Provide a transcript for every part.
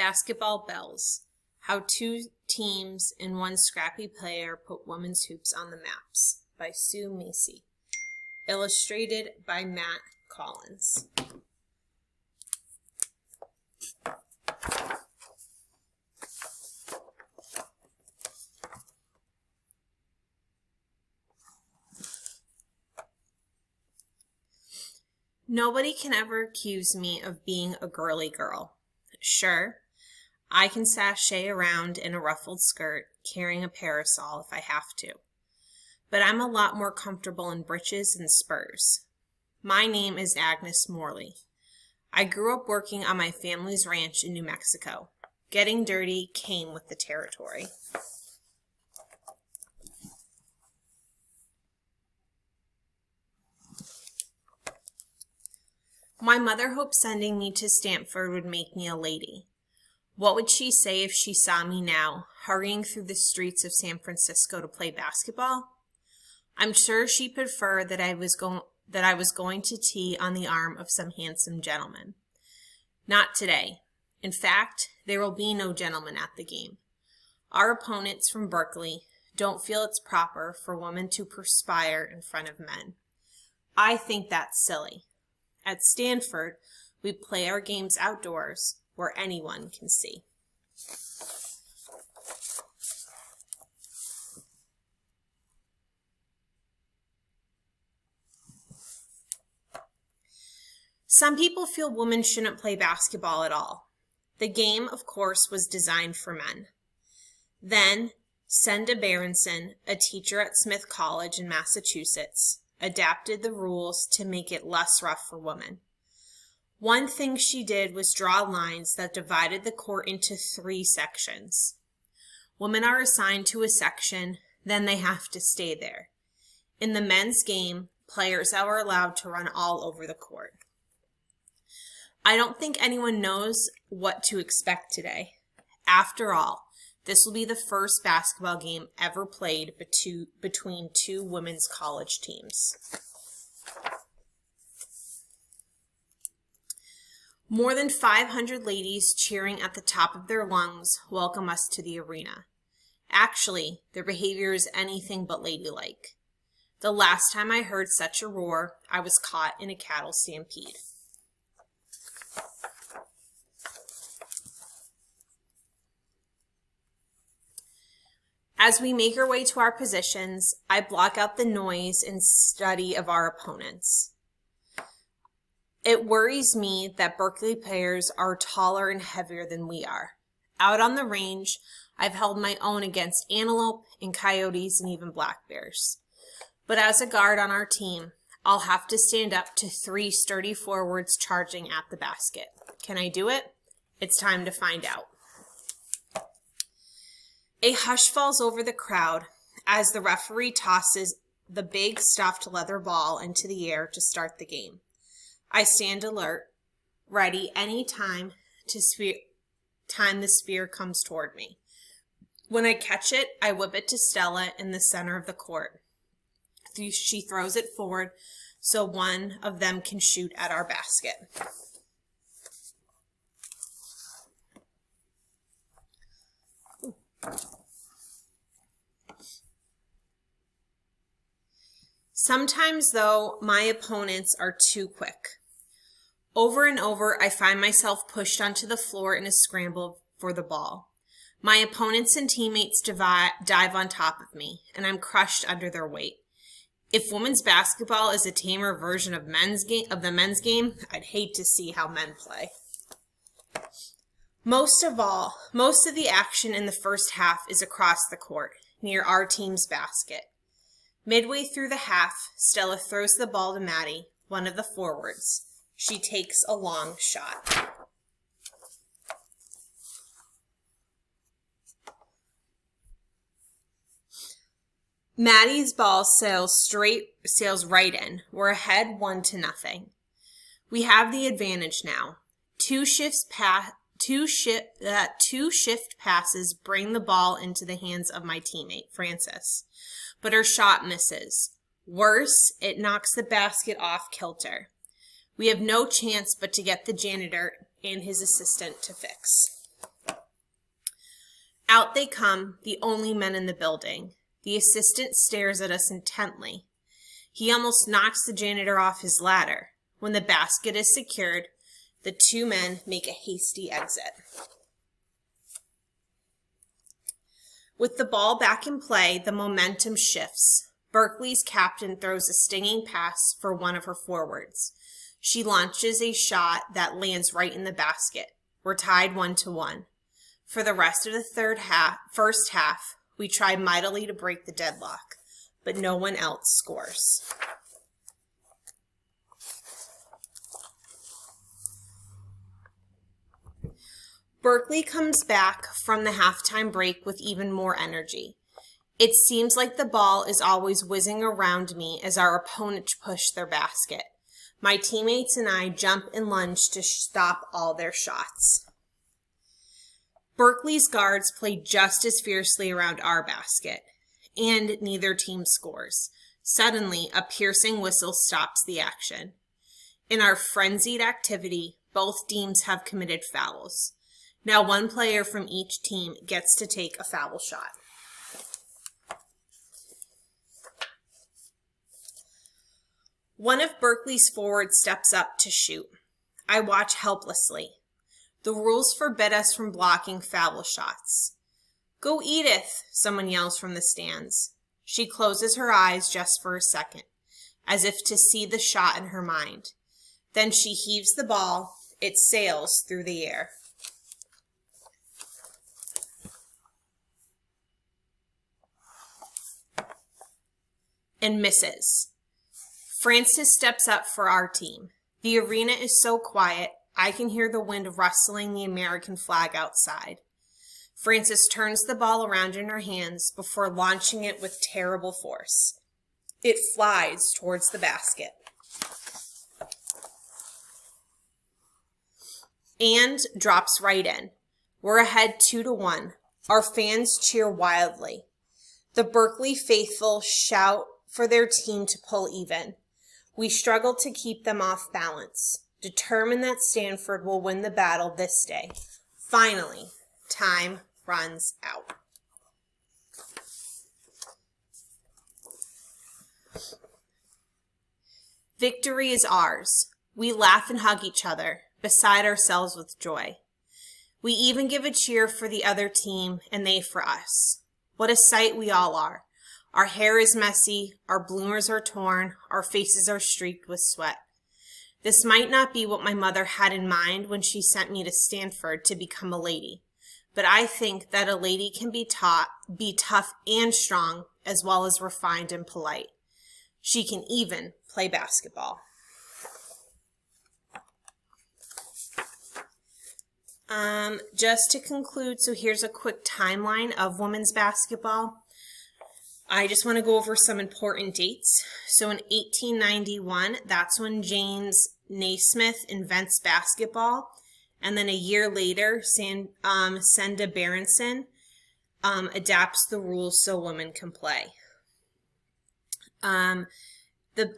Basketball Bells. How two teams and one scrappy player put women's hoops on the maps by Sue Macy. Illustrated by Matt Collins. Nobody can ever accuse me of being a girly girl. Sure, I can sashay around in a ruffled skirt, carrying a parasol if I have to. But I'm a lot more comfortable in breeches and spurs. My name is Agnes Morley. I grew up working on my family's ranch in New Mexico. Getting dirty came with the territory. My mother hoped sending me to Stanford would make me a lady. What would she say if she saw me now, hurrying through the streets of San Francisco to play basketball? I'm sure she'd prefer that I was going to tea on the arm of some handsome gentleman. Not today. In fact, there will be no gentleman at the game. Our opponents from Berkeley don't feel it's proper for women to perspire in front of men. I think that's silly. At Stanford, we play our games outdoors where anyone can see. Some people feel women shouldn't play basketball at all. The game, of course, was designed for men. Then, Senda Berenson, a teacher at Smith College in Massachusetts, adapted the rules to make it less rough for women. One thing she did was draw lines that divided the court into 3 sections. Women are assigned to a section, then they have to stay there. In the men's game, players are allowed to run all over the court. I don't think anyone knows what to expect today. After all, this will be the first basketball game ever played between 2 women's college teams. More than 500 ladies cheering at the top of their lungs welcome us to the arena. Actually, their behavior is anything but ladylike. The last time I heard such a roar, I was caught in a cattle stampede. As we make our way to our positions, I block out the noise and study of our opponents. It worries me that Berkeley players are taller and heavier than we are. Out on the range, I've held my own against antelope and coyotes and even black bears. But as a guard on our team, I'll have to stand up to 3 sturdy forwards charging at the basket. Can I do it? It's time to find out. A hush falls over the crowd as the referee tosses the big stuffed leather ball into the air to start the game. I stand alert, ready any time the sphere comes toward me. When I catch it, I whip it to Stella in the center of the court. She throws it forward so one of them can shoot at our basket. Sometimes, though, my opponents are too quick. Over and over, I find myself pushed onto the floor in a scramble for the ball. My opponents and teammates dive on top of me, and I'm crushed under their weight. If women's basketball is a tamer version of the men's game, I'd hate to see how men play. Most of the action in the first half is across the court, near our team's basket. Midway through the half, Stella throws the ball to Maddie, one of the forwards. She takes a long shot. Maddie's ball sails right in. We're ahead 1-0. We have the advantage now. Two shift passes bring the ball into the hands of my teammate, Frances. But her shot misses. Worse, it knocks the basket off kilter. We have no chance but to get the janitor and his assistant to fix. Out they come, the only men in the building. The assistant stares at us intently. He almost knocks the janitor off his ladder. When the basket is secured, the two men make a hasty exit. With the ball back in play, the momentum shifts. Berkeley's captain throws a stinging pass for one of her forwards. She launches a shot that lands right in the basket. We're tied 1-1. For the rest of the first half, we try mightily to break the deadlock, but no one else scores. Berkeley comes back from the halftime break with even more energy. It seems like the ball is always whizzing around me as our opponent push their basket. My teammates and I jump and lunge to stop all their shots. Berkeley's guards play just as fiercely around our basket, and neither team scores. Suddenly, a piercing whistle stops the action. In our frenzied activity, both teams have committed fouls. Now one player from each team gets to take a foul shot. One of Berkeley's forwards steps up to shoot. I watch helplessly. The rules forbid us from blocking foul shots. "Go, Edith," someone yells from the stands. She closes her eyes just for a second, as if to see the shot in her mind. Then she heaves the ball. It sails through the air. And misses. Frances steps up for our team. The arena is so quiet, I can hear the wind rustling the American flag outside. Frances turns the ball around in her hands before launching it with terrible force. It flies towards the basket. And drops right in. We're ahead 2-1. Our fans cheer wildly. The Berkeley faithful shout for their team to pull even. We struggle to keep them off balance, determined that Stanford will win the battle this day. Finally, time runs out. Victory is ours. We laugh and hug each other, beside ourselves with joy. We even give a cheer for the other team and they for us. What a sight we all are. Our hair is messy, our bloomers are torn, our faces are streaked with sweat. This might not be what my mother had in mind when she sent me to Stanford to become a lady, but I think that a lady can be tough and strong, as well as refined and polite. She can even play basketball. Just to conclude, so here's a quick timeline of women's basketball. I just want to go over some important dates. So in 1891, that's when James Naismith invents basketball. And then a year later, Senda Berenson adapts the rules so women can play. The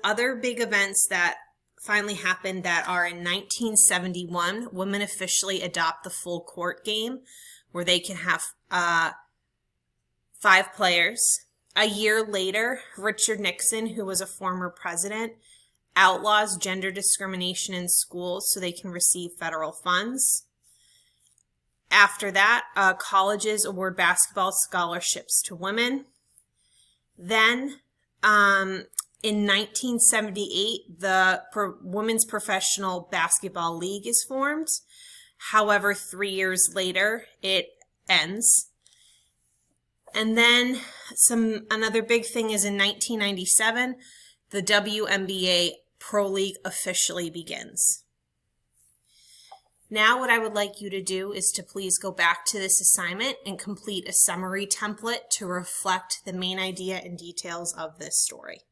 other big events that finally happened that are in 1971, women officially adopt the full court game where they can have 5 players. A year later, Richard Nixon, who was a former president, outlaws gender discrimination in schools so they can receive federal funds. After that, colleges award basketball scholarships to women. Then, in 1978, the Women's Professional Basketball League is formed. However, 3 years later, it ends. And then another big thing is in 1997, the WNBA Pro League officially begins. Now what I would like you to do is to please go back to this assignment and complete a summary template to reflect the main idea and details of this story.